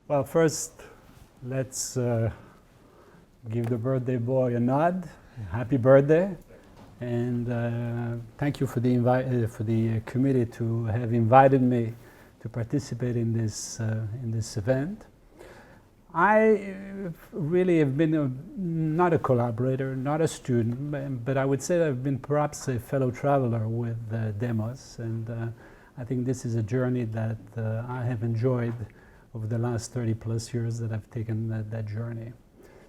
Well, first, let's give the birthday boy a nod. Happy birthday. And thank you for the committee to have invited me to participate in this event. I really have been not a collaborator, not a student, but I would say I've been perhaps a fellow traveler with Demos, and I think this is a journey that I have enjoyed over the last 30 plus years that I've taken that journey.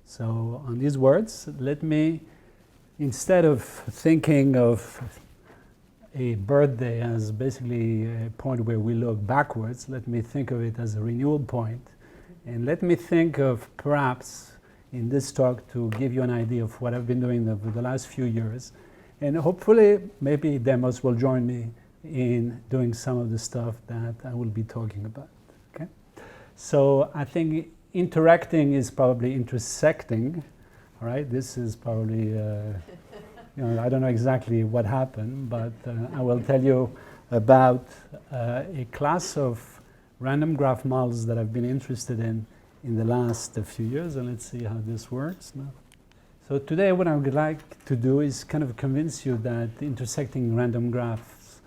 So on these words, let me, instead of thinking of a birthday as basically a point where we look backwards, let me think of it as a renewal point. And let me think of perhaps in this talk to give you an idea of what I've been doing over the last few years. And hopefully maybe Demos will join me in doing some of the stuff that I will be talking about. Okay? So I think interacting is probably intersecting. All right, this is probably, I don't know exactly what happened, but I will tell you about a class of random graph models that I've been interested in the last few years, and let's see how this works now. So today what I would like to do is kind of convince you that intersecting random graphs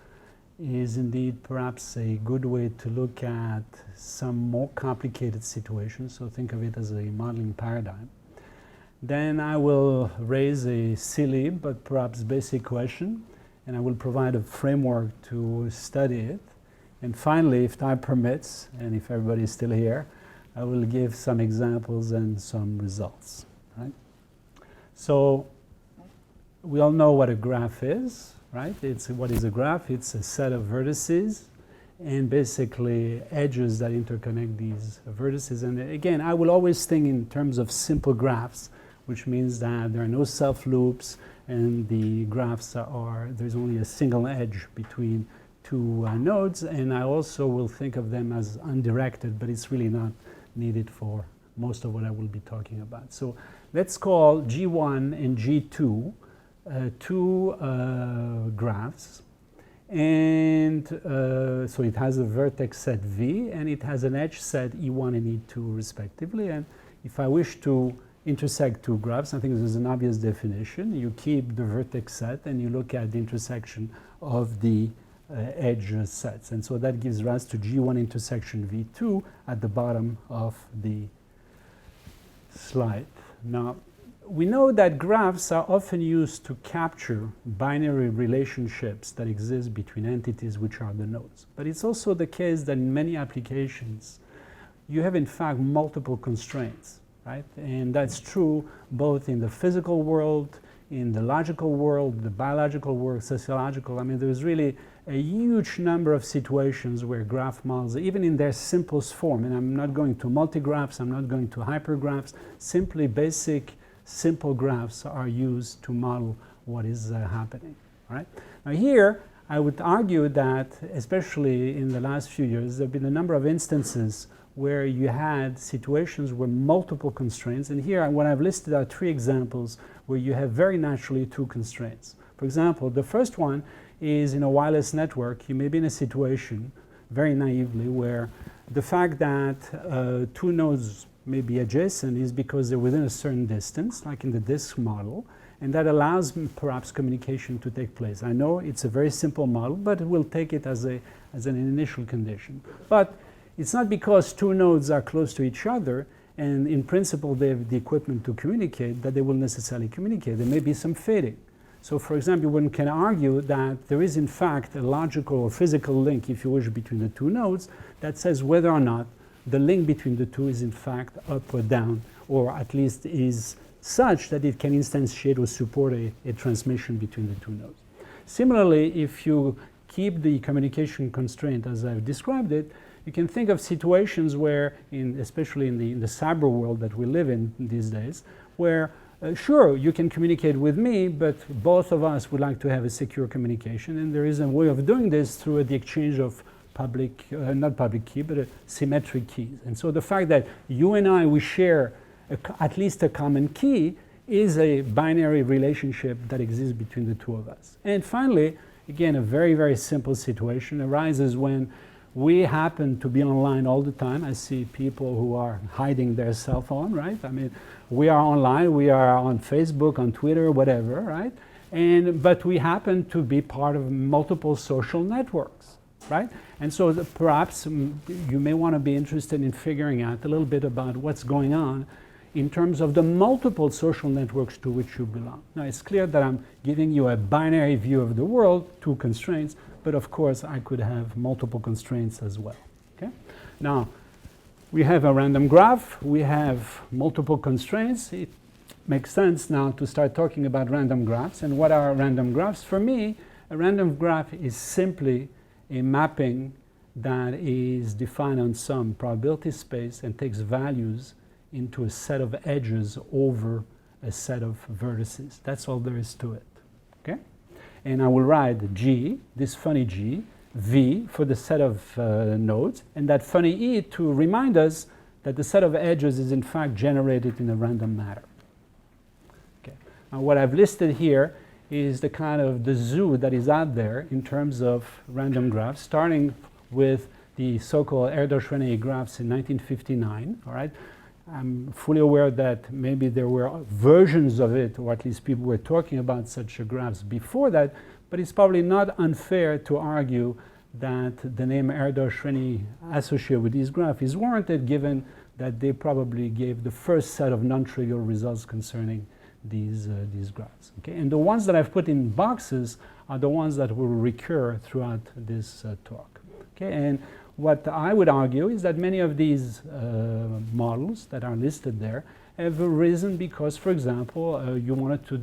is indeed perhaps a good way to look at some more complicated situations, so think of it as a modeling paradigm. Then I will raise a silly but perhaps basic question, and I will provide a framework to study it. And finally, if time permits, and if everybody is still here, I will give some examples and some results. Right? So we all know what a graph is, right? What is a graph? It's a set of vertices and basically edges that interconnect these vertices. And again, I will always think in terms of simple graphs, which means that there are no self-loops and the graphs there's only a single edge between two nodes, and I also will think of them as undirected, but it's really not needed for most of what I will be talking about. So let's call G1 and G2 two graphs, and so it has a vertex set V and it has an edge set E1 and E2 respectively. And if I wish to intersect two graphs, I think this is an obvious definition. You keep the vertex set and you look at the intersection of the edge sets, and so that gives rise to G1 intersection V2 at the bottom of the slide. Now, we know that graphs are often used to capture binary relationships that exist between entities which are the nodes. But it's also the case that in many applications, you have in fact multiple constraints, right? And that's true both in the physical world, in the logical world, the biological world, sociological. I mean, there's really a huge number of situations where graph models, even in their simplest form, and I'm not going to multigraphs, I'm not going to hypergraphs, simply basic simple graphs are used to model what is happening. All right? Now here, I would argue that, especially in the last few years, there have been a number of instances where you had situations where multiple constraints, and here what I've listed are three examples where you have very naturally two constraints. For example, the first one is in a wireless network, you may be in a situation, very naively, where the fact that two nodes may be adjacent is because they're within a certain distance, like in the disk model, and that allows perhaps communication to take place. I know it's a very simple model, but we'll take it as an initial condition. But it's not because two nodes are close to each other and in principle they have the equipment to communicate that they will necessarily communicate. There may be some fading. So for example, one can argue that there is in fact a logical or physical link, if you wish, between the two nodes that says whether or not the link between the two is in fact up or down, or at least is such that it can instantiate or support a transmission between the two nodes. Similarly, if you keep the communication constraint as I've described it, you can think of situations where, especially in the cyber world that we live in these days, where sure, you can communicate with me, but both of us would like to have a secure communication, and there is a way of doing this through the exchange of not public key, but symmetric keys. And so the fact that you and I, we share at least a common key is a binary relationship that exists between the two of us. And finally, again, a very, very simple situation arises when we happen to be online all the time. I see people who are hiding their cell phone, right? I mean, we are online, we are on Facebook, on Twitter, whatever, right? But we happen to be part of multiple social networks, right? And so perhaps you may want to be interested in figuring out a little bit about what's going on in terms of the multiple social networks to which you belong. Now, it's clear that I'm giving you a binary view of the world, 2 constraints, but of course I could have multiple constraints as well, okay? Now, we have a random graph, we have multiple constraints. It makes sense now to start talking about random graphs. And what are random graphs? For me, a random graph is simply a mapping that is defined on some probability space and takes values into a set of edges over a set of vertices. That's all there is to it, okay? And I will write G, this funny G, V for the set of nodes, and that funny E to remind us that the set of edges is in fact generated in a random manner. Okay. Now what I've listed here is the kind of the zoo that is out there in terms of random graphs, starting with the so-called Erdős-Rényi graphs in 1959, all right? I'm fully aware that maybe there were versions of it, or at least people were talking about such graphs before that, but it's probably not unfair to argue that the name Erdős-Rényi associated with this graph is warranted, given that they probably gave the first set of non-trivial results concerning these graphs. Okay? And the ones that I've put in boxes are the ones that will recur throughout this talk. Okay? And what I would argue is that many of these models that are listed there have arisen because, for example, you wanted to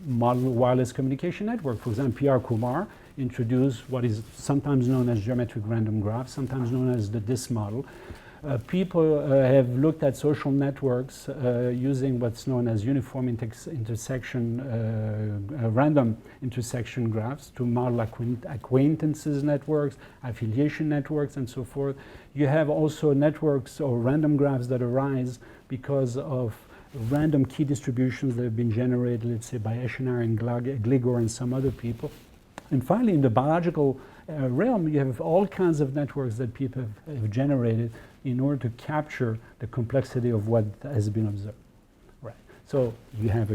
model a wireless communication network. For example, P.R. Kumar introduced what is sometimes known as geometric random graphs, sometimes known as the disk model. People have looked at social networks using what's known as uniform random intersection graphs to model acquaintances networks, affiliation networks, and so forth. You have also networks or random graphs that arise because of random key distributions that have been generated, let's say, by Eschenar and Gligor and some other people. And finally, in the biological realm, you have all kinds of networks that people have generated in order to capture the complexity of what has been observed. Right. So you have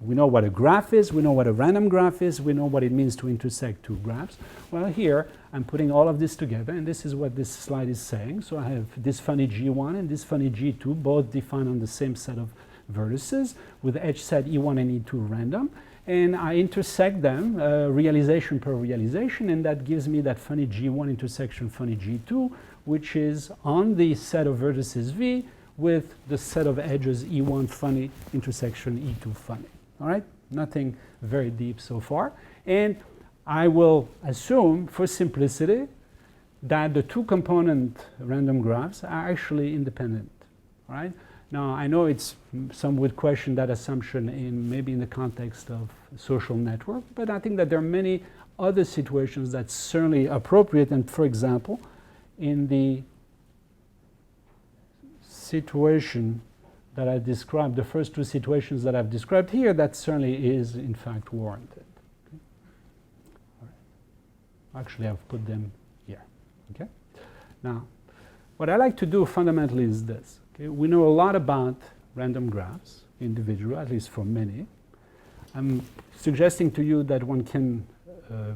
we know what a graph is, we know what a random graph is, we know what it means to intersect 2 graphs. Well, here I'm putting all of this together, and this is what this slide is saying. So I have this funny G1 and this funny G2, both defined on the same set of vertices with edge set E1 and E2 random. And I intersect them, realization per realization, and that gives me that funny G1 intersection funny G2, which is on the set of vertices V with the set of edges E1 funny intersection E2 funny. All right? Nothing very deep so far. And I will assume, for simplicity, that the 2-component random graphs are actually independent. All right? Now, I know some would question that assumption maybe in the context of social network, but I think that there are many other situations that's certainly appropriate. And for example, in the situation that I described, the first 2 situations that I've described here, that certainly is in fact warranted. Okay? All right. Actually, I've put them here. Okay? Now, what I like to do fundamentally is this. Okay? We know a lot about random graphs, individual, at least for many. I'm suggesting to you that one can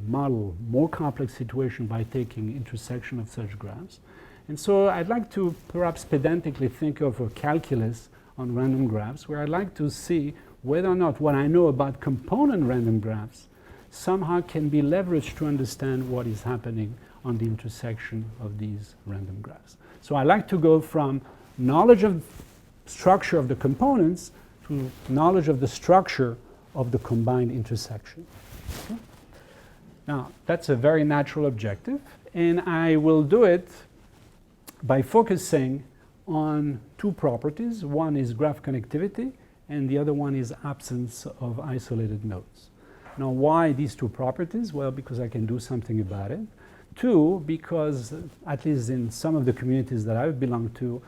model more complex situations by taking intersection of such graphs. And so I'd like to perhaps pedantically think of a calculus on random graphs where I'd like to see whether or not what I know about component random graphs somehow can be leveraged to understand what is happening on the intersection of these random graphs. So I like to go from knowledge of structure of the components to knowledge of the structure of the combined intersection. Okay? Now, that's a very natural objective, and I will do it by focusing on 2 properties. One is graph connectivity, and the other one is absence of isolated nodes. Now, why these 2 properties? Well, because I can do something about it. 2, because at least in some of the communities that I belong to,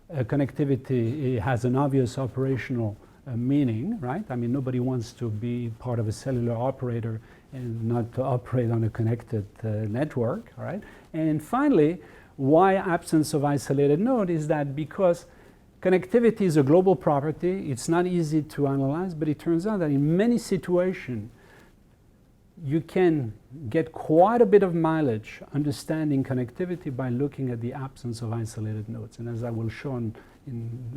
connectivity has an obvious operational meaning, right? I mean, nobody wants to be part of a cellular operator and not to operate on a connected network, all right? And finally, why absence of isolated node is that because connectivity is a global property, it's not easy to analyze, but it turns out that in many situations, you can get quite a bit of mileage understanding connectivity by looking at the absence of isolated nodes. And as I will show in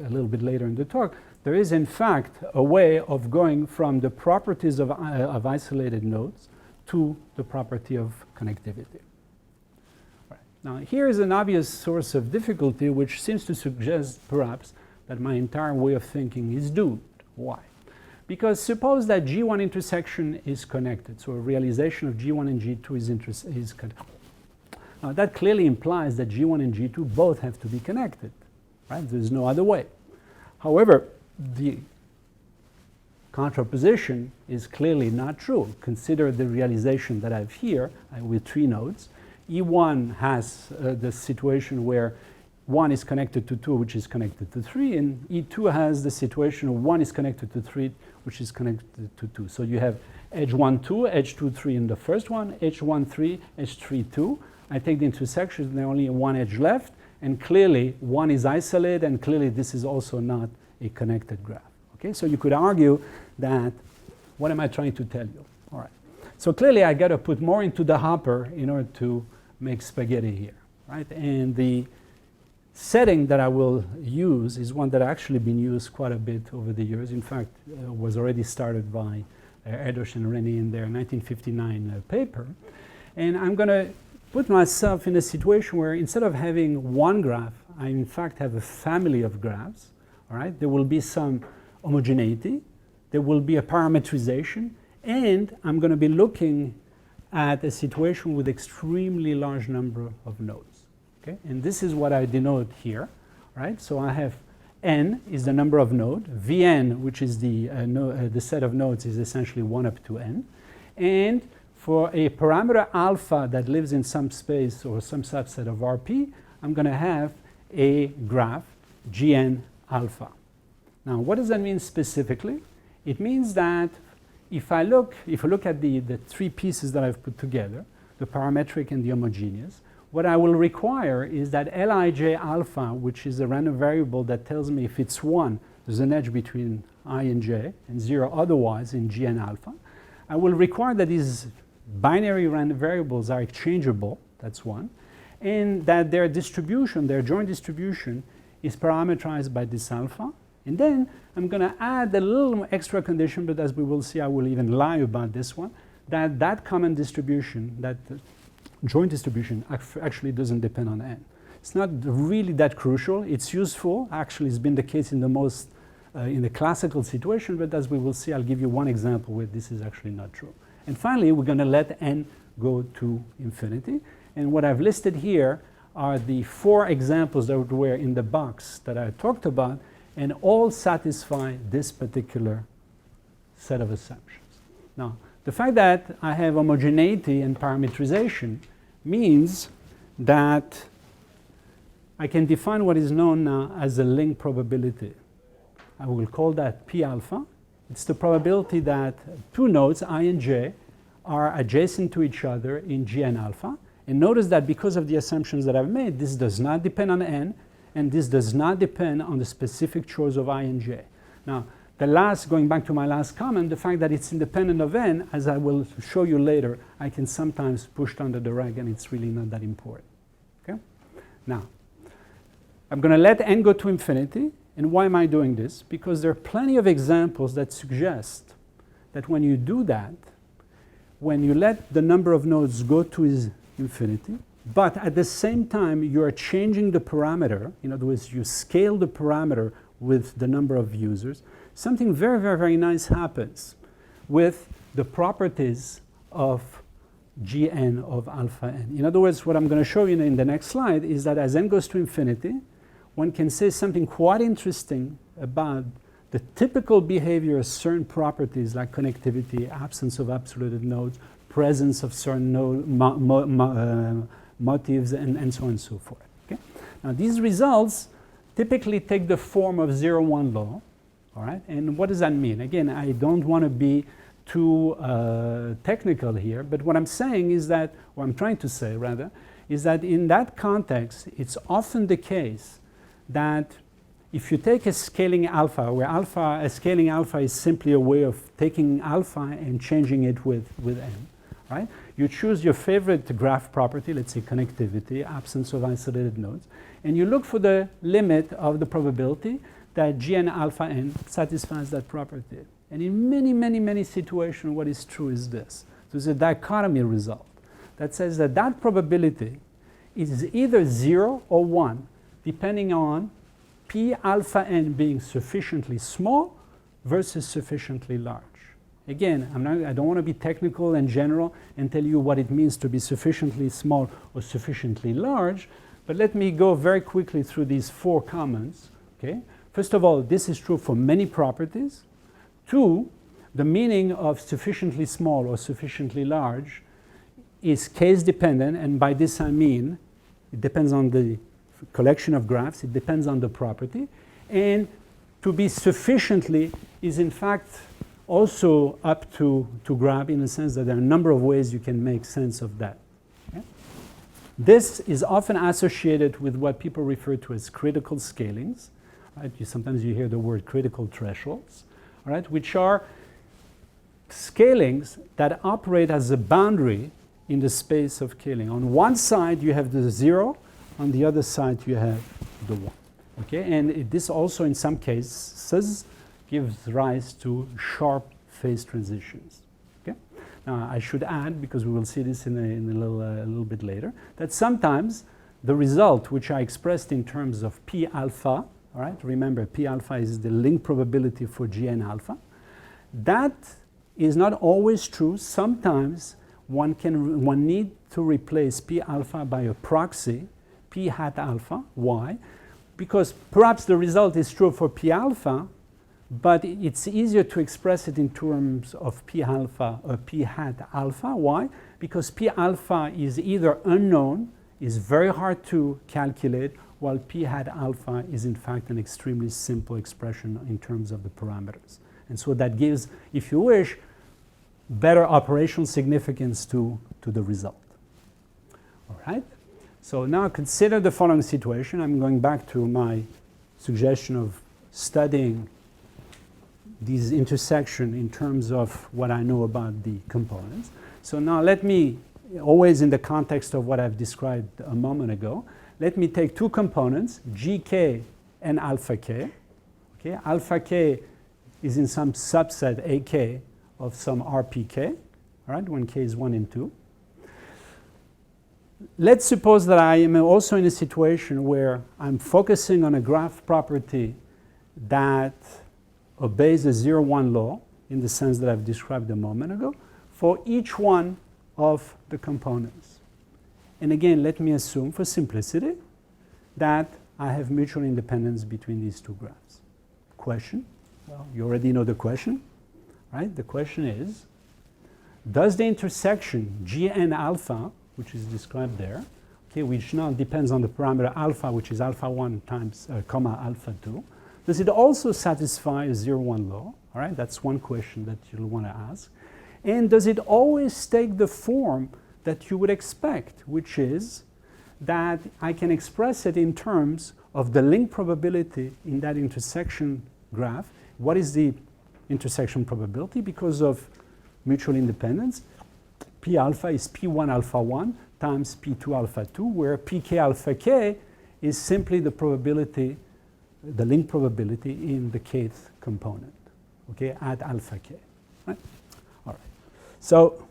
a little bit later in the talk, there is in fact a way of going from the properties of isolated nodes to the property of connectivity. Right. Now here is an obvious source of difficulty which seems to suggest perhaps that my entire way of thinking is doomed. Why? Because suppose that G1 intersection is connected, so a realization of G1 and G2 is connected. Now that clearly implies that G1 and G2 both have to be connected, right? There's no other way. However, the contraposition is clearly not true. Consider the realization that I have here with 3 nodes. E1 has the situation where 1 is connected to 2, which is connected to 3, and E2 has the situation of 1 is connected to 3, which is connected to 2. So you have edge 1, 2, edge 2, 3 in the first one, edge 1, 3, edge 3, 2. I take the intersection, there's only one edge left, and clearly 1 is isolated, and clearly this is also not a connected graph. Okay, so you could argue that, what am I trying to tell you? All right. So clearly I got to put more into the hopper in order to make spaghetti here, right? And the setting that I will use is one that actually been used quite a bit over the years. In fact, was already started by Erdős-Rényi in their 1959 paper. And I'm going to put myself in a situation where instead of having one graph, I in fact have a family of graphs. All right? There will be some homogeneity, there will be a parametrization, and I'm going to be looking at a situation with extremely large number of nodes. Okay? And this is what I denote here, right? So I have n is the number of nodes, Vn, which is the set of nodes, is essentially 1 up to n. And for a parameter alpha that lives in some space or some subset of Rp, I'm going to have a graph Gn alpha. Now, what does that mean specifically? It means that if I look at the 3 pieces that I've put together, the parametric and the homogeneous, what I will require is that Lij alpha, which is a random variable that tells me if it's 1, there's an edge between I and j, and 0 otherwise in Gn alpha. I will require that these binary random variables are exchangeable, that's 1, and that their distribution, their joint distribution, is parameterized by this alpha. And then I'm going to add a little extra condition, but as we will see, I will even lie about this one, that common distribution, that joint distribution actually doesn't depend on n. It's not really that crucial. It's useful. Actually, it's been the case in the classical situation, but as we will see, I'll give you one example where this is actually not true. And finally, we're going to let n go to infinity. And what I've listed here are the 4 examples that were in the box that I talked about, and all satisfy this particular set of assumptions. Now, the fact that I have homogeneity and parametrization means that I can define what is known now as a link probability. I will call that P alpha. It's the probability that 2 nodes, I and j, are adjacent to each other in Gn alpha. And notice that because of the assumptions that I've made, this does not depend on n, and this does not depend on the specific choice of I and j. Now, going back to my last comment, the fact that it's independent of n, as I will show you later, I can sometimes push it under the rug, and it's really not that important. Okay? Now, I'm going to let n go to infinity. And why am I doing this? Because there are plenty of examples that suggest that when you do that, when you let the number of nodes go to infinity, but at the same time you are changing the parameter, in other words, you scale the parameter with the number of users, something very, very, very nice happens with the properties of Gn of alpha n. In other words, what I'm going to show you in the next slide is that as n goes to infinity, one can say something quite interesting about the typical behavior of certain properties like connectivity, absence of absolute nodes, presence of certain motives, and so on and so forth. Okay? Now, these results typically take the form of 0-1 law. All right? And what does that mean? Again, I don't want to be too technical here, but what I'm saying is that, what I'm trying to say rather, is that in that context, it's often the case that if you take a scaling alpha, where a scaling alpha is simply a way of taking alpha and changing it with n, right? You choose your favorite graph property, let's say connectivity, absence of isolated nodes, and you look for the limit of the probability that Gn alpha n satisfies that property. And in many, many, many situations, what is true is this. There's a dichotomy result that says that that probability is either 0 or 1, depending on P alpha n being sufficiently small versus sufficiently large. Again, I don't want to be technical and general and tell you what it means to be sufficiently small or sufficiently large, but let me go very quickly through these 4 comments. Okay? First of all, this is true for many properties. 2, the meaning of sufficiently small or sufficiently large is case dependent, and by this I mean it depends on the collection of graphs, it depends on the property, and to be sufficiently is in fact also up to graph, in the sense that there are a number of ways you can make sense of that. Okay? This is often associated with what people refer to as critical scalings. Right? Sometimes you hear the word critical thresholds, right? Which are scalings that operate as a boundary in the space of scaling. On one side you have the 0, on the other side you have the 1. Okay? And this also in some cases gives rise to sharp phase transitions. Okay? Now I should add, because we will see this in a little bit later, that sometimes the result which I expressed in terms of P alpha, all right, remember P alpha is the link probability for Gn alpha, that is not always true. Sometimes one need to replace P alpha by a proxy, P hat alpha. Why? Because perhaps the result is true for P alpha, but it's easier to express it in terms of P alpha or P hat alpha. Why? Because P alpha is either unknown, is very hard to calculate, while P hat alpha is in fact an extremely simple expression in terms of the parameters. And so that gives, if you wish, better operational significance to the result. All right? So now consider the following situation. I'm going back to my suggestion of studying these intersections in terms of what I know about the components. So now let me, always in the context of what I've described a moment ago, let me take 2 components, gk and alpha k. Okay? Alpha k is in some subset ak of some rpk, all right, when k is 1 and 2. Let's suppose that I am also in a situation where I'm focusing on a graph property that obeys the 0-1 law in the sense that I've described a moment ago for each one of the components. And again, let me assume for simplicity that I have mutual independence between these 2 graphs. Question? Well, you already know the question, right? The question is, does the intersection Gn alpha, which is described there, okay, which now depends on the parameter alpha, which is alpha 1 times comma alpha 2, does it also satisfy a 0-1 law? All right, that's one question that you'll want to ask. And does it always take the form that you would expect, which is that I can express it in terms of the link probability in that intersection graph. What is the intersection probability? Because of mutual independence, P alpha is P1 alpha 1 times P2 alpha 2, where Pk alpha k is simply the probability, the link probability in the kth component, okay, at alpha k. Right? All right. So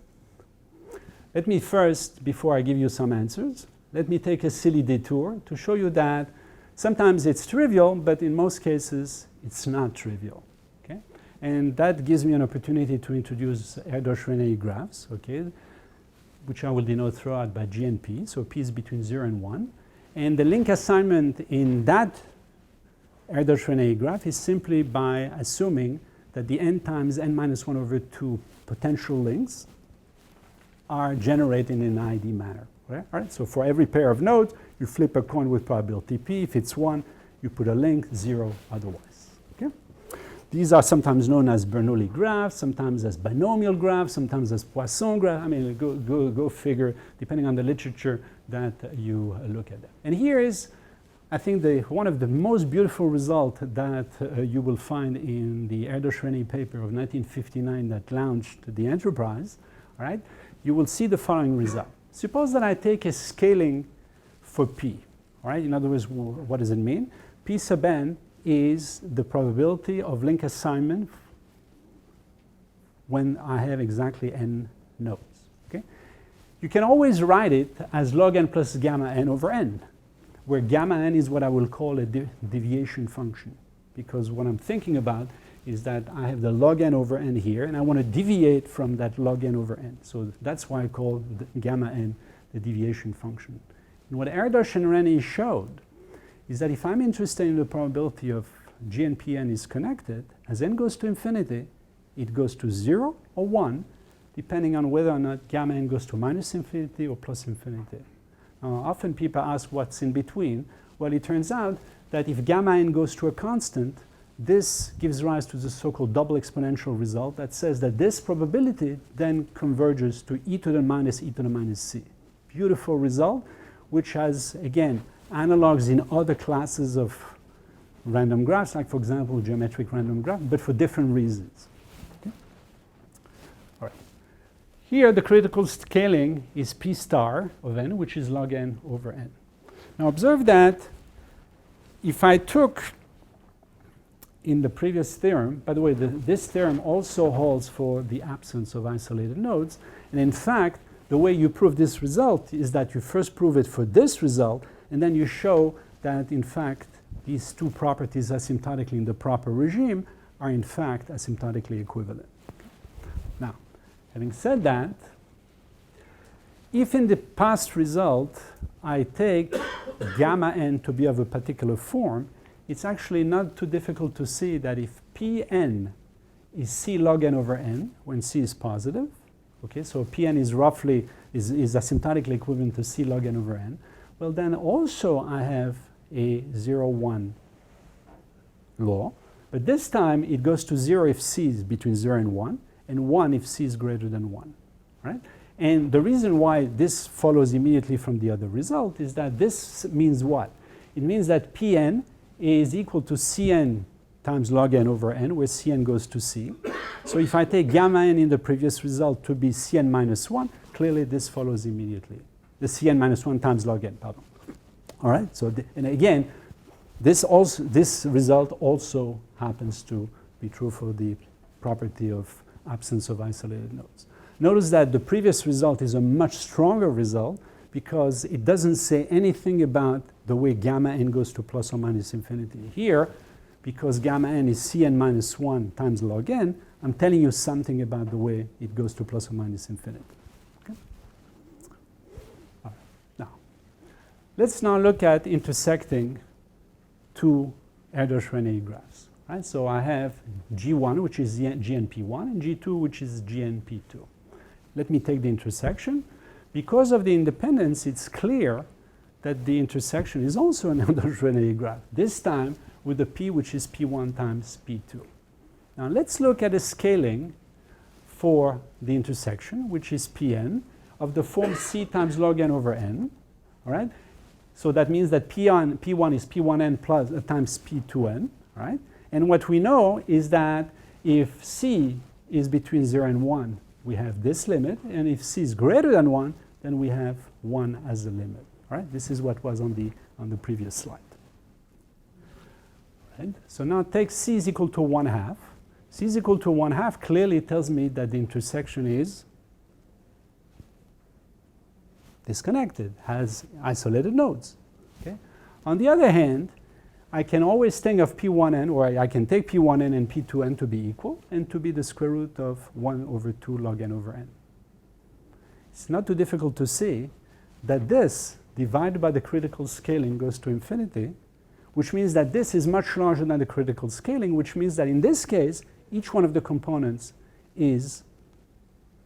let me first, before I give you some answers, let me take a silly detour to show you that sometimes it's trivial, but in most cases it's not trivial. Okay? And that gives me an opportunity to introduce Erdős-Rényi graphs, okay, which I will denote throughout by G and P. So P is between 0 and 1. And the link assignment in that Erdős-Rényi graph is simply by assuming that the n times n minus 1 over 2 potential links are generated in an ID manner. Right? All right? So for every pair of nodes, you flip a coin with probability P. If it's 1, you put a link, 0 otherwise. Okay? these are sometimes known as Bernoulli graphs, sometimes as binomial graphs, sometimes as Poisson graphs. I mean, go figure, depending on the literature that you look at. And here is, I think, one of the most beautiful results that you will find in the Erdős-Rényi paper of 1959 that launched the enterprise. All right? You will see the following result. Suppose that I take a scaling for P. All right? In other words, what does it mean? P sub n is the probability of link assignment when I have exactly n nodes. Okay? You can always write it as log n plus gamma n over n, where gamma n is what I will call a deviation function, because what I'm thinking about is that I have the log n over n here, and I want to deviate from that log n over n. So that's why I call the gamma n the deviation function. And what Erdős-Rényi showed is that if I'm interested in the probability of G and Pn is connected, as n goes to infinity, it goes to 0 or 1, depending on whether or not gamma n goes to minus infinity or plus infinity. Often people ask what's in between. Well, it turns out that if gamma n goes to a constant, this gives rise to the so-called double exponential result that says that this probability then converges to e to the minus c. Beautiful result, which has, again, analogs in other classes of random graphs, like, for example, geometric random graph, but for different reasons. Okay? All right. Here, the critical scaling is p star of n, which is log n over n. Now, observe that if I took in the previous theorem, by the way, this theorem also holds for the absence of isolated nodes. And in fact, the way you prove this result is that you first prove it for this result, and then you show that, in fact, these two properties asymptotically in the proper regime are, in fact, asymptotically equivalent. Now, having said that, if in the past result I take gamma n to be of a particular form, it's actually not too difficult to see that if Pn is c log n over n, when c is positive, okay, so Pn is roughly, is asymptotically equivalent to c log n over n, well then also I have a 0, 1 law, but this time it goes to 0 if c is between 0 and 1, and 1 if c is greater than 1, right? And the reason why this follows immediately from the other result is that this means what? It means that Pn is equal to Cn times log n over n, where Cn goes to c. So if I take gamma n in the previous result to be Cn minus 1, clearly this follows immediately. The Cn minus 1 times log n, pardon. All right, so and again, this result also happens to be true for the property of absence of isolated nodes. Notice that the previous result is a much stronger result because it doesn't say anything about the way gamma n goes to plus or minus infinity. Here, because gamma n is Cn minus 1 times log n, I'm telling you something about the way it goes to plus or minus infinity. Okay? All right. Now, let's now look at intersecting two Erdős-Rényi graphs. Right? So I have G1, which is GNP1, and G2, which is GNP2. Let me take the intersection. Because of the independence, it's clear that the intersection is also an Erdős-Rényi graph, this time with the P, which is P1 times P2. Now let's look at a scaling for the intersection, which is Pn, of the form C times log n over n. All right? So that means that P1 is P1n plus times P2n. All right? And what we know is that if C is between 0 and 1, we have this limit, and if C is greater than 1, then we have 1 as the limit. All right? This is what was on the previous slide. Right? So now take C is equal to 1/2. C is equal to 1/2 clearly tells me that the intersection is disconnected, has isolated nodes. Okay? On the other hand, I can always think of P1n, or I can take P1n and P2n to be equal and to be the square root of 1 over 2 log n over n. It's not too difficult to see that this divided by the critical scaling goes to infinity, which means that this is much larger than the critical scaling, which means that in this case, each one of the components is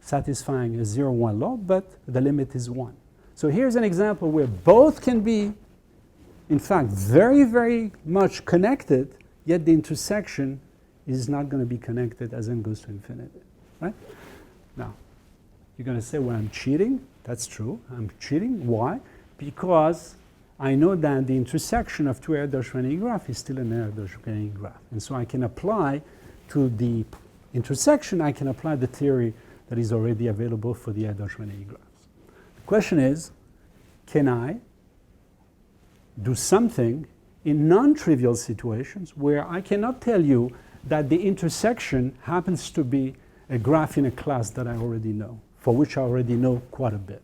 satisfying a 0, 1 law, but the limit is 1. So here's an example where both can be, in fact, very, very much connected, yet the intersection is not going to be connected as n goes to infinity, right? Now, you're going to say, well, I'm cheating. That's true. I'm cheating. Why? Because I know that the intersection of two Erdős-Rényi graphs is still an Erdős-Rényi graph. And so I can apply to the intersection, I can apply the theory that is already available for the Erdős-Rényi graphs. The question is, can I do something in non-trivial situations where I cannot tell you that the intersection happens to be a graph in a class that I already know, for which I already know quite a bit.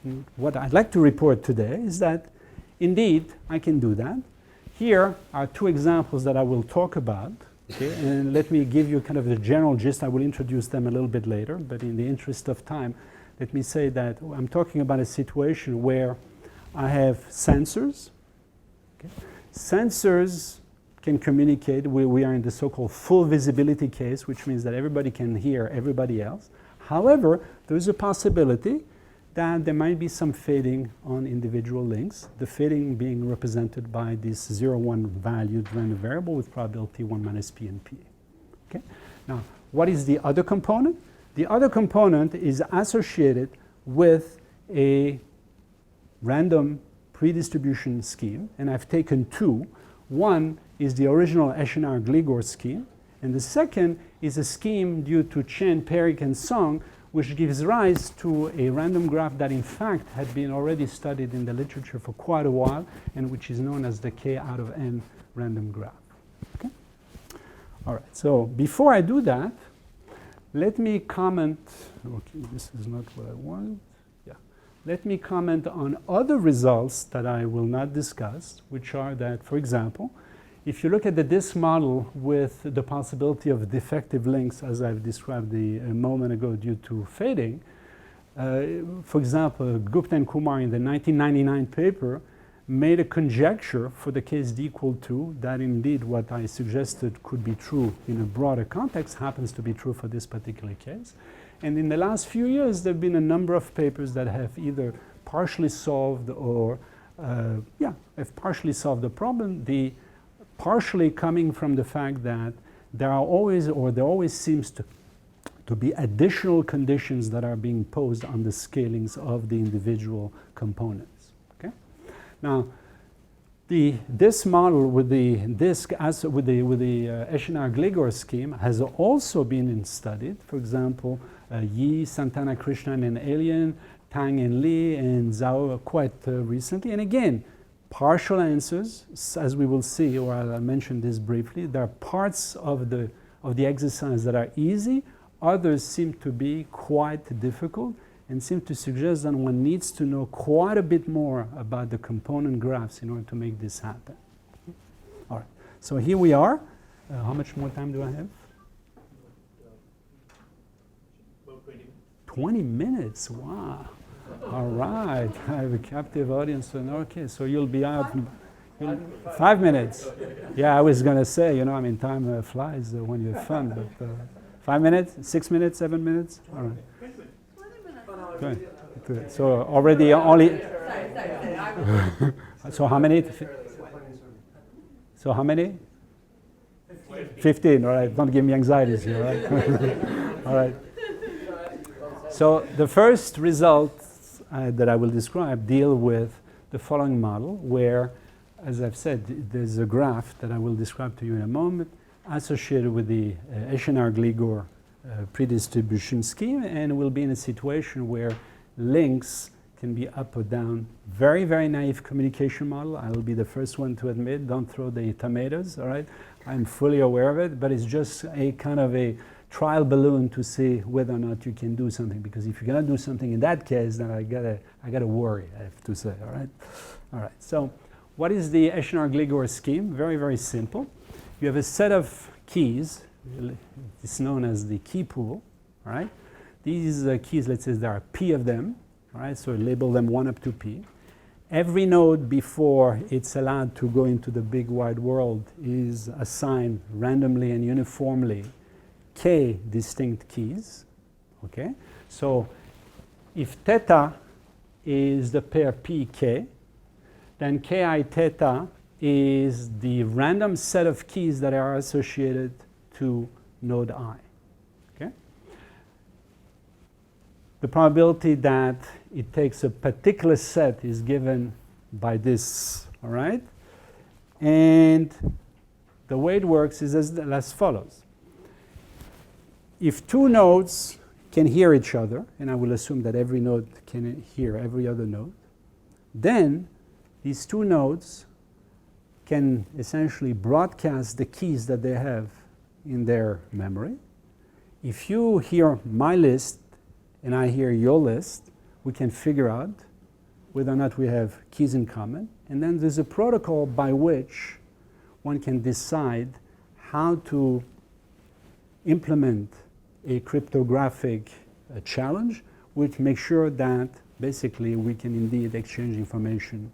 And what I'd like to report today is that indeed I can do that. Here are two examples that I will talk about. Okay, and let me give you kind of the general gist. I will introduce them a little bit later, but in the interest of time, let me say that I'm talking about a situation where I have sensors. Okay. Sensors can communicate. We are in the so-called full visibility case, which means that everybody can hear everybody else. However, there is a possibility that there might be some fading on individual links, the fading being represented by this 0,1 valued random variable with probability 1 minus p and p. Okay? Now, what is the other component? The other component is associated with a random pre-distribution scheme, and I've taken two. One is the original Eschenauer-Gligor scheme, and the second is a scheme due to Chen, Perick, and Song, which gives rise to a random graph that in fact had been already studied in the literature for quite a while, and which is known as the k out of n random graph. Okay? All right, so before I do that, let me comment, okay, this is not what I want. Yeah. Let me comment on other results that I will not discuss, which are that, for example, if you look at the disk model with the possibility of defective links, as I've described a moment ago due to fading, for example, Gupta and Kumar in the 1999 paper made a conjecture for the case d equal to that indeed what I suggested could be true in a broader context happens to be true for this particular case. And in the last few years, there have been a number of papers that have either partially solved or, have partially solved the problem. The partially coming from the fact that there always seems to be additional conditions that are being posed on the scalings of the individual components. Okay? Now, this model with the disk with the Eschenauer-Gligor scheme has also been studied. For example, Yi, Santana Krishnan and Alien, Tang and Li, and Zhao quite recently. And again, partial answers, as we will see, or I'll mention this briefly. There are parts of the exercise that are easy. Others seem to be quite difficult and seem to suggest that one needs to know quite a bit more about the component graphs in order to make this happen. All right, so here we are. How much more time do I have? About 20. 20 minutes, wow. All right, I have a captive audience. Okay, so you'll be out 5 minutes. Yeah, I was going to say, time flies when you have fun. But 5 minutes, 6 minutes, 7 minutes? All right. 20 minutes. Good. So already only... So how many? So how many? 15, all right. Don't give me anxieties here, all right? All right. So the first results that I will describe deal with the following model where, as I've said, there's a graph that I will describe to you in a moment associated with the Eschenauer-Gligor pre-distribution scheme, and we'll be in a situation where links can be up or down. Very, very naive communication model. I will be the first one to admit, don't throw the tomatoes, all right? I'm fully aware of it, but it's just a kind of a trial balloon to see whether or not you can do something, because if you're going to do something in that case, then I gotta worry, I have to say, all right? All right, so what is the Eschenauer-Gligor scheme? Very, very simple. You have a set of keys. It's known as the key pool, all right? These keys, let's say there are p of them, all right? So label them 1 up to p. Every node before it's allowed to go into the big wide world is assigned randomly and uniformly k distinct keys, okay? So if theta is the pair pk, then ki theta is the random set of keys that are associated to node I. Okay? The probability that it takes a particular set is given by this, all right? And the way it works is as follows. If two nodes can hear each other, and I will assume that every node can hear every other node, then these two nodes can essentially broadcast the keys that they have in their memory. If you hear my list and I hear your list, we can figure out whether or not we have keys in common. And then there's a protocol by which one can decide how to implement a cryptographic challenge, which makes sure that basically we can indeed exchange information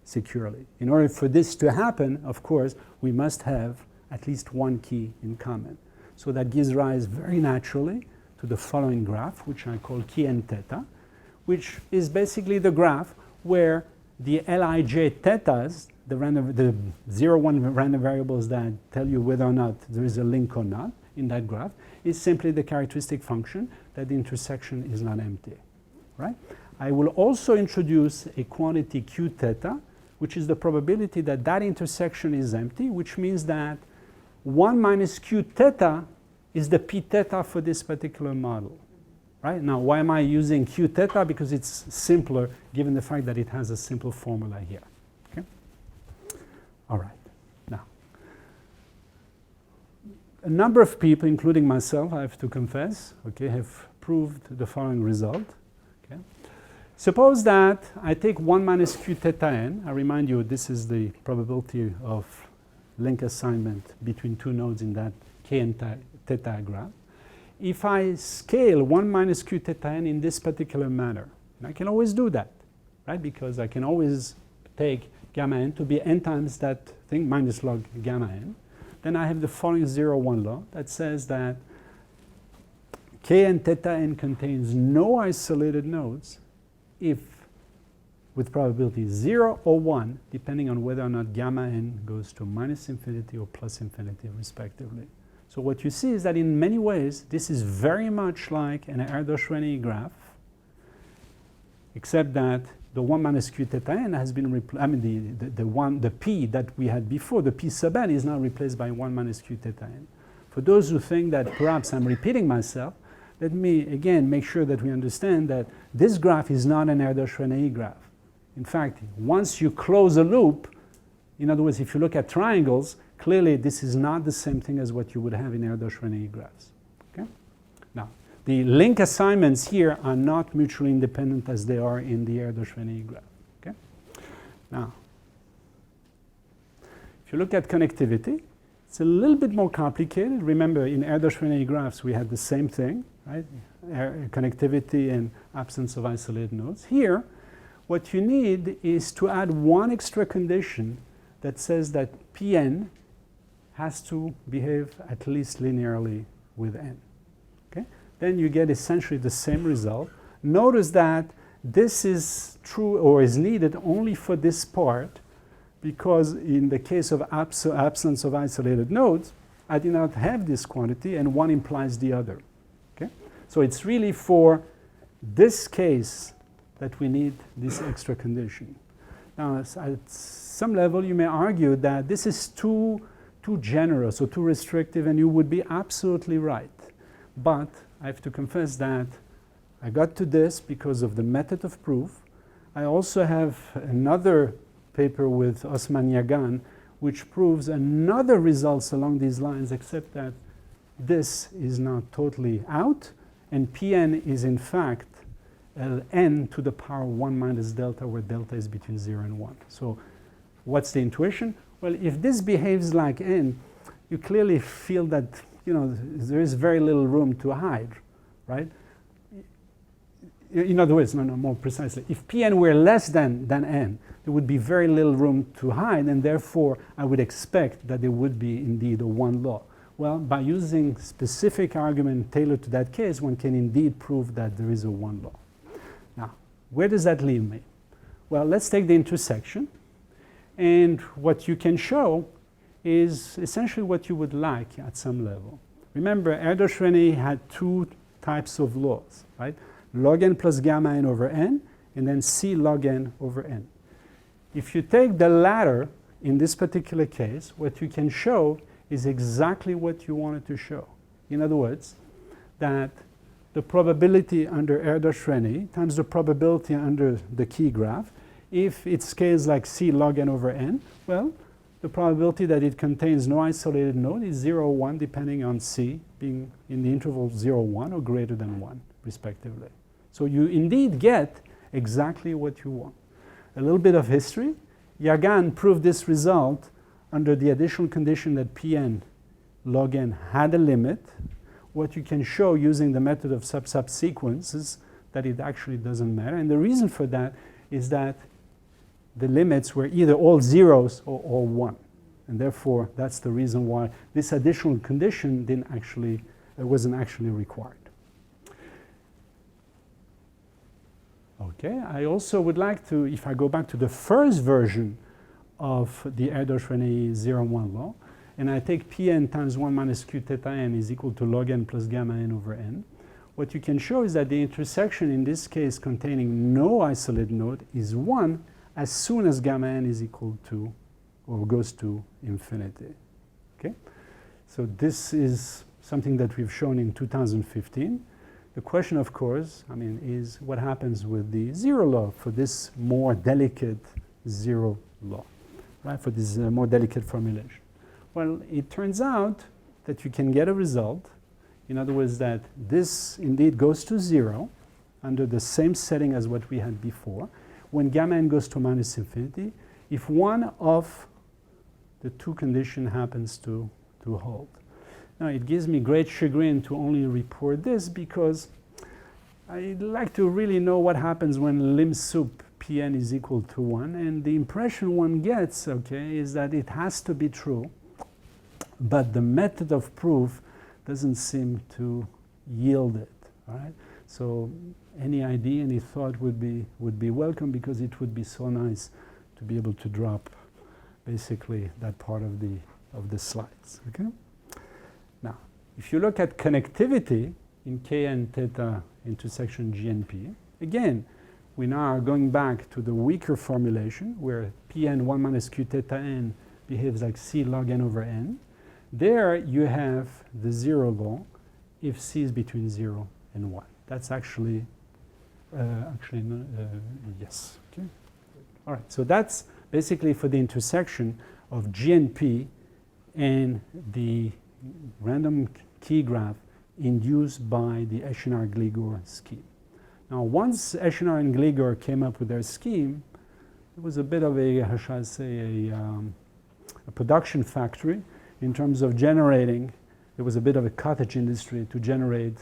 securely. In order for this to happen, of course, we must have at least one key in common. So that gives rise very naturally to the following graph, which I call key n theta, which is basically the graph where the Lij thetas, the 0, 1 random variables that tell you whether or not there is a link or not in that graph, is simply the characteristic function that the intersection is not empty, right? I will also introduce a quantity q theta, which is the probability that that intersection is empty, which means that 1 minus q theta is the p theta for this particular model, right? Now, why am I using q theta? Because it's simpler given the fact that it has a simple formula here, okay? All right, now, a number of people, including myself, I have to confess, okay, have proved the following result, okay? Suppose that I take 1 minus q theta n. I remind you, this is the probability of link assignment between two nodes in that k n theta graph. If I scale 1 minus q theta n in this particular manner, and I can always do that, right? Because I can always take gamma n to be n times that thing minus log gamma n. Then I have the following 0, 1 law that says that k n theta n contains no isolated nodes if with probability 0 or 1, depending on whether or not gamma n goes to minus infinity or plus infinity, respectively. So what you see is that in many ways, this is very much like an Erdős-Rényi graph, except that the 1 minus q theta n has been replaced. I mean, the p that we had before, the p sub n, is now replaced by 1 minus q theta n. For those who think that perhaps I'm repeating myself, let me again make sure that we understand that this graph is not an Erdős-Rényi graph. In fact, once you close a loop, in other words, if you look at triangles, clearly this is not the same thing as what you would have in Erdős-Rényi graphs. Okay? Now, the link assignments here are not mutually independent as they are in the Erdős-Rényi graph. Okay? Now, if you look at connectivity, it's a little bit more complicated. Remember, in Erdős-Rényi graphs, we had the same thing, right? Connectivity and absence of isolated nodes. Here, what you need is to add one extra condition that says that Pn has to behave at least linearly with n. Okay? Then you get essentially the same result. Notice that this is true or is needed only for this part, because in the case of absence of isolated nodes, I do not have this quantity, and one implies the other. Okay? So it's really for this case that we need this extra condition. Now, at some level, you may argue that this is too generous or too restrictive, and you would be absolutely right. But I have to confess that I got to this because of the method of proof. I also have another paper with Osman Yagan, which proves another results along these lines, except that this is not totally out, and Pn is in fact n to the power 1 minus delta, where delta is between 0 and 1. So what's the intuition? Well, if this behaves like n, you clearly feel that, you know, there is very little room to hide, right? In other words, more precisely, if Pn were less than n, there would be very little room to hide, and therefore I would expect that there would be indeed a one law. Well, by using specific argument tailored to that case, one can indeed prove that there is a one law. Now, where does that leave me? Well, let's take the intersection. And what you can show is essentially what you would like at some level. Remember, Erdős-Rényi had two types of laws, right? Log n plus gamma n over n, and then C log n over n. If you take the latter, in this particular case, what you can show is exactly what you wanted to show. In other words, that the probability under Erdős-Rényi times the probability under the key graph, if it scales like C log n over n, well, the probability that it contains no isolated node is 0, 1, depending on C being in the interval 0, 1 or greater than 1, respectively. So you indeed get exactly what you want. A little bit of history. Yagan proved this result under the additional condition that Pn log n had a limit. What you can show using the method of subsequences that it actually doesn't matter. And the reason for that is that the limits were either all zeros or all 1. And therefore, that's the reason why this additional condition wasn't actually required. Okay, I also would like to, if I go back to the first version of the Erdős-Rényi 0-1 law, and I take Pn times 1 minus q theta n is equal to log n plus gamma n over n, what you can show is that the intersection in this case containing no isolated node is 1 as soon as gamma n is equal to or goes to infinity. Okay? So this is something that we've shown in 2015. The question, of course, is what happens with the zero law for this more delicate zero law, right? For this more delicate formulation. Well, it turns out that you can get a result. In other words, that this indeed goes to 0 under the same setting as what we had before. When gamma n goes to minus infinity, if one of the two conditions happens to hold. Now, it gives me great chagrin to only report this because I'd like to really know what happens when lim sup Pn is equal to 1. And the impression one gets, okay, is that it has to be true, but the method of proof doesn't seem to yield it, all right? So any idea, any thought would be welcome, because it would be so nice to be able to drop basically that part of the slides, okay? Now, if you look at connectivity in Kn theta intersection GNP, again, we now are going back to the weaker formulation where Pn 1 minus q theta n behaves like C log n over n. There you have the zero law if C is between 0 and 1. That's actually, yes. Okay. All right, so that's basically for the intersection of GNP and the random key graph induced by the Eshnar-Gligor scheme. Now, once Eshnar and Gligor came up with their scheme, it was a bit of a, how shall I say, a production factory in terms of generating. There was a bit of a cottage industry to generate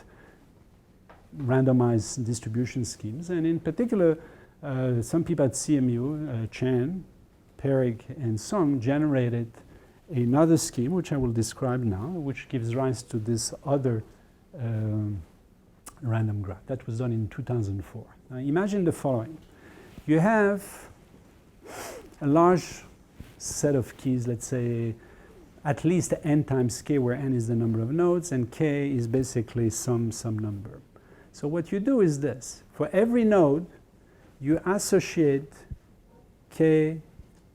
randomized distribution schemes. And in particular, some people at CMU, Chan, Perig, and Sung, generated another scheme, which I will describe now, which gives rise to this other random graph. That was done in 2004. Now imagine the following. You have a large set of keys, let's say at least n times k, where n is the number of nodes, and k is basically some number. So what you do is this. For every node, you associate k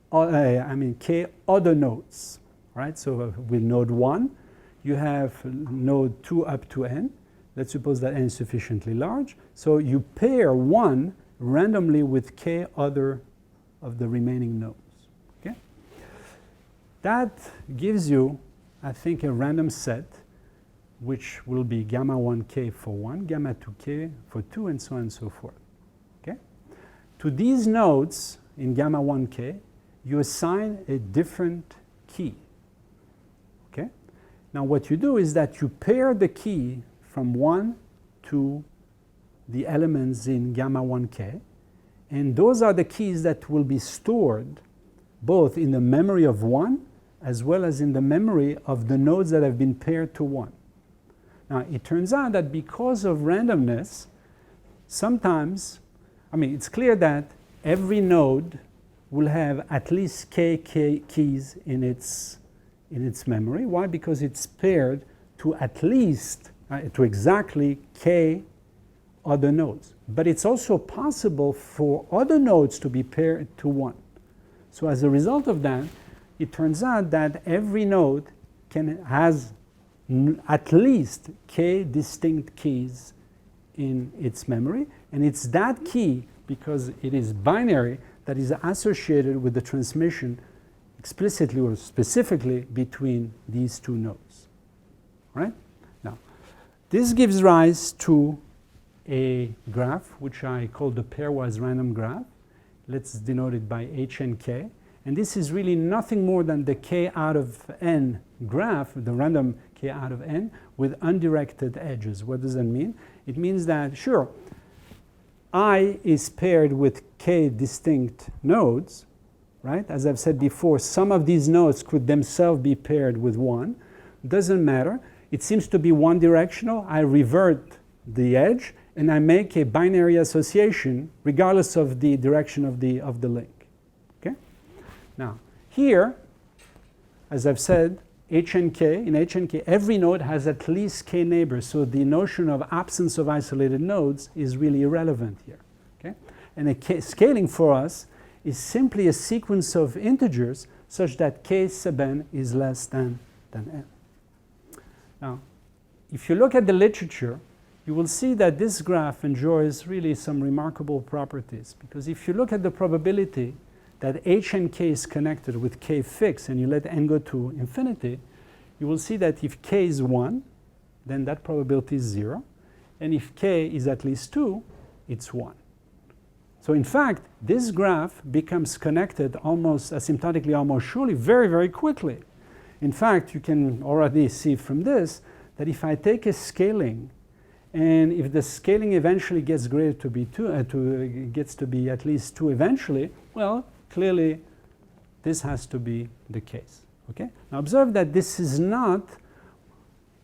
other nodes, right? So with node 1, you have node 2 up to n. Let's suppose that n is sufficiently large. So you pair 1 randomly with k other of the remaining nodes. Okay? That gives you, I think, a random set, which will be gamma 1k for 1, gamma 2k for 2, and so on and so forth. Okay? To these nodes in gamma 1k, you assign a different key. Okay? Now what you do is that you pair the key from 1 to the elements in gamma 1k, and those are the keys that will be stored both in the memory of 1 as well as in the memory of the nodes that have been paired to 1. Now it turns out that because of randomness, sometimes, it's clear that every node will have at least k keys in its in its memory. Why? Because it's paired to at least, to exactly k other nodes. But it's also possible for other nodes to be paired to 1. So as a result of that, it turns out that every node has at least k distinct keys in its memory. And it's that key, because it is binary, that is associated with the transmission explicitly or specifically between these two nodes. Right? Now, this gives rise to a graph, which I call the pairwise random graph. Let's denote it by h and k. And this is really nothing more than the k out of n graph, the random k out of n, with undirected edges. What does that mean? It means that, sure, I is paired with k distinct nodes, right? As I've said before, some of these nodes could themselves be paired with 1. Doesn't matter. It seems to be one directional. I revert the edge, and I make a binary association regardless of the direction of the link. Okay? Now, here, as I've said, h and k, in h and k, every node has at least k neighbors, so the notion of absence of isolated nodes is really irrelevant here. Okay? And scaling for us is simply a sequence of integers such that k sub n is less than n. Now, if you look at the literature, you will see that this graph enjoys really some remarkable properties. Because if you look at the probability that h and k is connected with k fixed and you let n go to infinity, you will see that if k is 1, then that probability is 0. And if k is at least 2, it's 1. So in fact, this graph becomes connected almost asymptotically, almost surely, very, very quickly. In fact, you can already see from this that if I take a scaling, and if the scaling eventually gets greater to be 2, gets to be at least 2 eventually, well, clearly this has to be the case. Okay? Now observe that this is not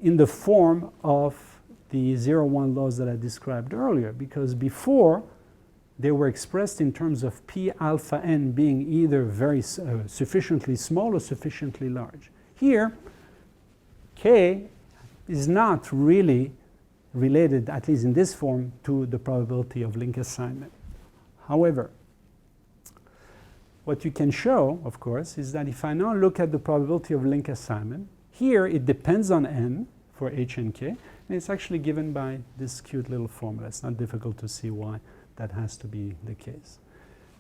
in the form of the 0-1 laws that I described earlier, because before they were expressed in terms of p alpha n being either very sufficiently small or sufficiently large. Here, k is not really related, at least in this form, to the probability of link assignment. However, what you can show, of course, is that if I now look at the probability of link assignment, here it depends on n for h and k, and it's actually given by this cute little formula. It's not difficult to see why that has to be the case.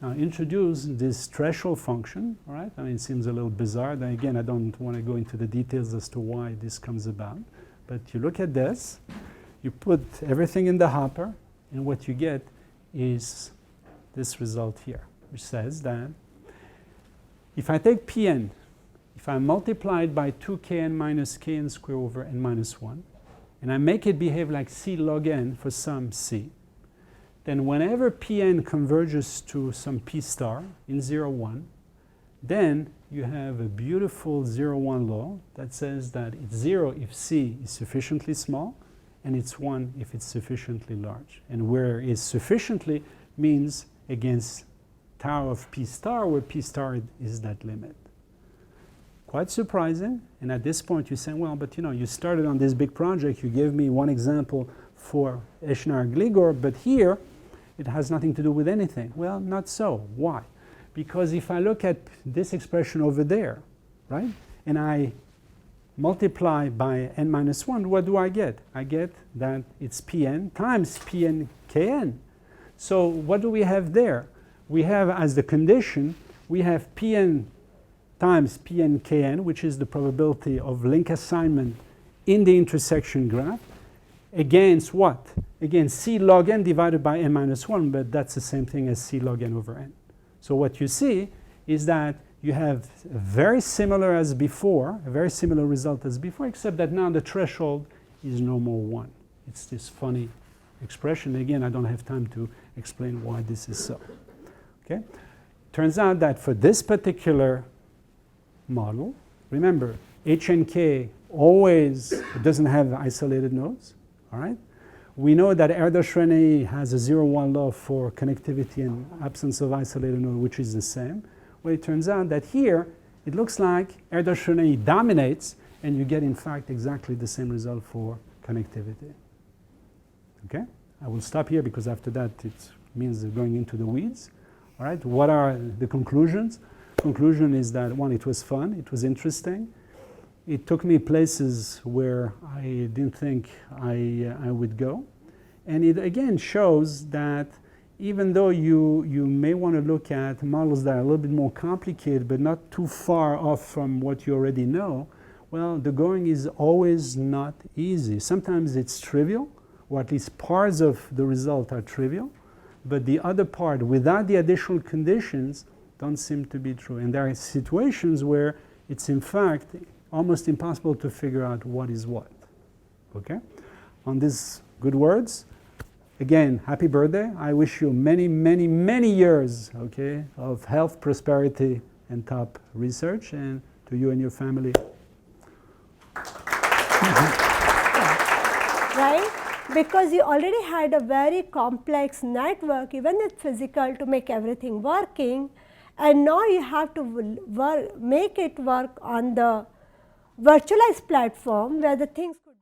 Now introduce this threshold function, all right? I mean, it seems a little bizarre. Then again, I don't want to go into the details as to why this comes about, but you look at this, you put everything in the hopper, and what you get is this result here, which says that if I take Pn, if I multiply it by 2kn minus kn squared over n minus 1, and I make it behave like c log n for some c, then whenever Pn converges to some p star in 0, 1, then you have a beautiful 0-1 law that says that it's 0 if c is sufficiently small, and it's 1 if it's sufficiently large. And where is sufficiently means against tau of p star, where p star is that limit. Quite surprising, and at this point you say, well, but you know, you started on this big project, you gave me one example for Eschner-Gligor, but here it has nothing to do with anything. Well, not so. Why? Because if I look at this expression over there, right, and I multiply by n minus 1, what do I get? I get that it's Pn times Pn Kn. So what do we have there? We have as the condition, we have Pn times Pn Kn, which is the probability of link assignment in the intersection graph, against what? Against c log n divided by n minus 1, but that's the same thing as c log n over n. So what you see is that you have very similar as before, a very similar result as before, except that now the threshold is no more 1. It's this funny expression. Again, I don't have time to explain why this is so. Okay? Turns out that for this particular model, remember, h and k always doesn't have isolated nodes. All right? We know that Erdős-Rényi has a 0-1 law for connectivity and absence of isolated node, which is the same. Well, it turns out that here, it looks like Erdős-Rényi dominates, and you get in fact exactly the same result for connectivity. Okay? I will stop here because after that it means going into the weeds. All right, what are the conclusions? Conclusion is that, one, it was fun, it was interesting. It took me places where I didn't think I would go. And it again shows that even though you may want to look at models that are a little bit more complicated but not too far off from what you already know, well, the going is always not easy. Sometimes it's trivial, or at least parts of the result are trivial, but the other part, without the additional conditions, don't seem to be true. And there are situations where it's in fact almost impossible to figure out what is what. Okay? On these good words, again, happy birthday. I wish you many, many, many years, okay, of health, prosperity, and top research, and to you and your family. Right? Because you already had a very complex network, even if physical, to make everything working, and now you have to make it work on the virtualized platform where the things could